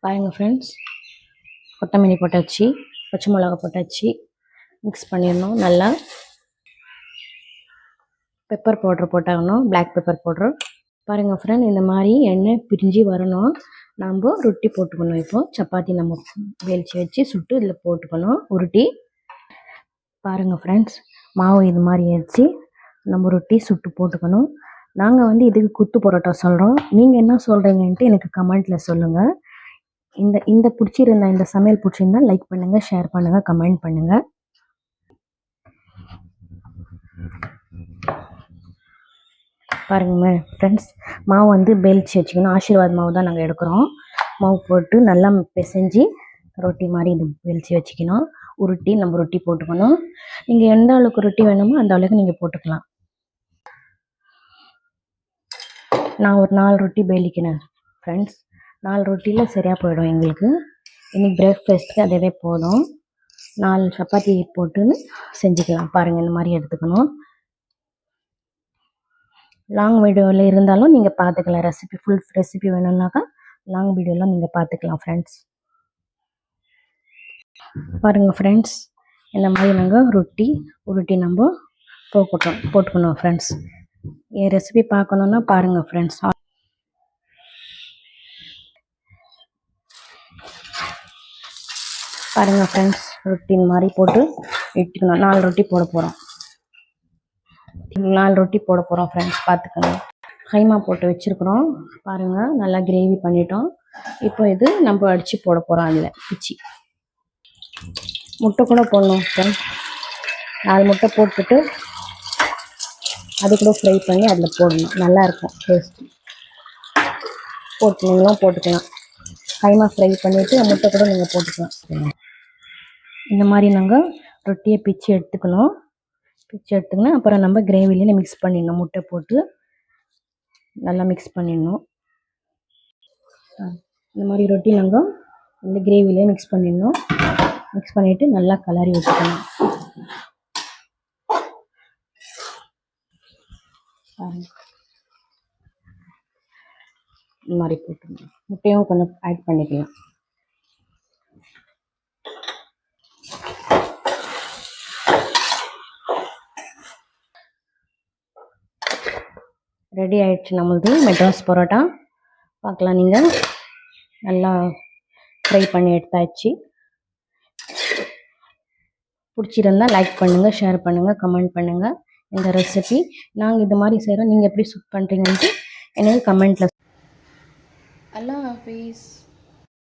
பாருங்கள் ஃப்ரெண்ட்ஸ், கொத்தமல்லி போட்டாச்சு, பச்சை மிளகா போட்டாச்சு, மிக்ஸ் பண்ணிடணும். நல்லா பெப்பர் பவுட்ரு போட்டாகணும், பிளாக் பெப்பர் பவுட்ரு. பாருங்கள் ஃப்ரெண்ட், இந்த மாதிரி எண்ணெய் பிரிஞ்சு வரணும். நம்ம ரொட்டி போட்டுக்கணும். இப்போது சப்பாத்தி நம்ம வேலிச்சு வச்சு சுட்டு இதில் போட்டுக்கணும் உருட்டி. பாருங்கள் ஃப்ரெண்ட்ஸ், மாவு இது மாதிரி வச்சு நம்ம ரொட்டி சுட்டு போட்டுக்கணும். நாங்கள் இதுக்கு குத்து பரோட்டா சொல்கிறோம். நீங்கள் என்ன சொல்கிறீங்கன்ட்டு எனக்கு கமெண்ட்டில் சொல்லுங்கள். இந்த பிடிச்சிருந்தா, இந்த சமையல் பிடிச்சிருந்தா லைக் பண்ணுங்கள், ஷேர் பண்ணுங்கள், கமெண்ட் பண்ணுங்கள். பாருங்கள் ஃப்ரெண்ட்ஸ், மாவு பேலிச்சு வச்சுக்கணும். ஆசீர்வாத் மாவு தான் நாங்கள் எடுக்கிறோம். மாவு போட்டு நல்லா பிசைஞ்சு ரொட்டி மாதிரி இது வெளிச்சு வச்சுக்கணும். உருட்டி நம்ம ரொட்டி போட்டுக்கணும். நீங்கள் எந்த அளவுக்கு ரொட்டி வேணுமோ அந்த அளவுக்கு நீங்கள் போட்டுக்கலாம். நான் ஒரு 4 ரொட்டி பேலிக்கிறேன் ஃப்ரெண்ட்ஸ். 4 ரொட்டியில் சரியாக போயிடும் எங்களுக்கு. இன்றைக்கி பிரேக்ஃபாஸ்ட்டுக்கு அதுவே போதும். 4 சப்பாத்தி போட்டுன்னு செஞ்சுக்கலாம். பாருங்கள், இந்த மாதிரி எடுத்துக்கணும். லாங் வீடியோவில் இருந்தாலும் நீங்கள் பார்த்துக்கலாம். ஃபுல் ரெசிபி வேணும்னாக்கா லாங் வீடியோலாம் நீங்கள் பார்த்துக்கலாம் ஃப்ரெண்ட்ஸ். பாருங்கள் ஃப்ரெண்ட்ஸ், இந்த மாதிரி நாங்கள் உருட்டி நம்ம போட்டுக்கணும் ஃப்ரெண்ட்ஸ். என் ரெசிபி பார்க்கணுன்னா பாருங்கள் ஃப்ரெண்ட்ஸ். பாருங்கள் ஃப்ரெண்ட்ஸ், ரொட்டி இந்த மாதிரி போட்டு இட்டுக்கணும். 4 ரொட்டி போட போகிறோம். 4 ரொட்டி போட போகிறோம் ஃப்ரெண்ட்ஸ், பார்த்துக்கோங்க. கைமா போட்டு வச்சுருக்குறோம். பாருங்கள், நல்லா கிரேவி பண்ணிட்டோம். இப்போ இது நம்ம அடித்து போட போகிறோம். அதில் பிச்சு முட்டை கூட போடணும் ஃப்ரெண்ட்ஸ். 4 முட்டை போட்டுட்டு அது கூட ஃப்ரை பண்ணி அதில் போடணும். நல்லாயிருக்கும் டேஸ்ட்டு. நீங்களும் போட்டுக்கலாம். கைமா ஃப்ரை பண்ணிவிட்டு முட்டை கூட நீங்கள் போட்டுக்கலாம். இந்த மாதிரி நாங்கள் ரொட்டியை பிச்சு எடுத்துக்கணும். அப்புறம் நம்ம கிரேவிலேயே மிக்ஸ் பண்ணிடணும். முட்டை போட்டு நல்லா மிக்ஸ் பண்ணிடணும். இந்த மாதிரி ரொட்டி நாங்கள் இந்த கிரேவிலே மிக்ஸ் பண்ணிடணும். மிக்ஸ் பண்ணிவிட்டு நல்லா கலரி வச்சுக்கணும். இந்த மாதிரி போட்டுக்கணும். முட்டையும் கொஞ்சம் ஆட் பண்ணிக்கலாம். ரெடி ஆகிடுச்சு நம்மளது மெட்ராஸ் பரோட்டா. பார்க்கலாம், நீங்கள் நல்லா ஃப்ரை பண்ணி எடுத்தாச்சு. பிடிச்சிருந்தால் லைக் பண்ணுங்கள், ஷேர் பண்ணுங்கள், கமெண்ட் பண்ணுங்கள். இந்த ரெசிபி நாங்கள் இது மாதிரி செய்கிறோம். நீங்கள் எப்படி பண்ணுறீங்கன்ட்டு எனக்கு கமெண்ட்டில். அல்லாஹ் ஹாஃபிஸ்.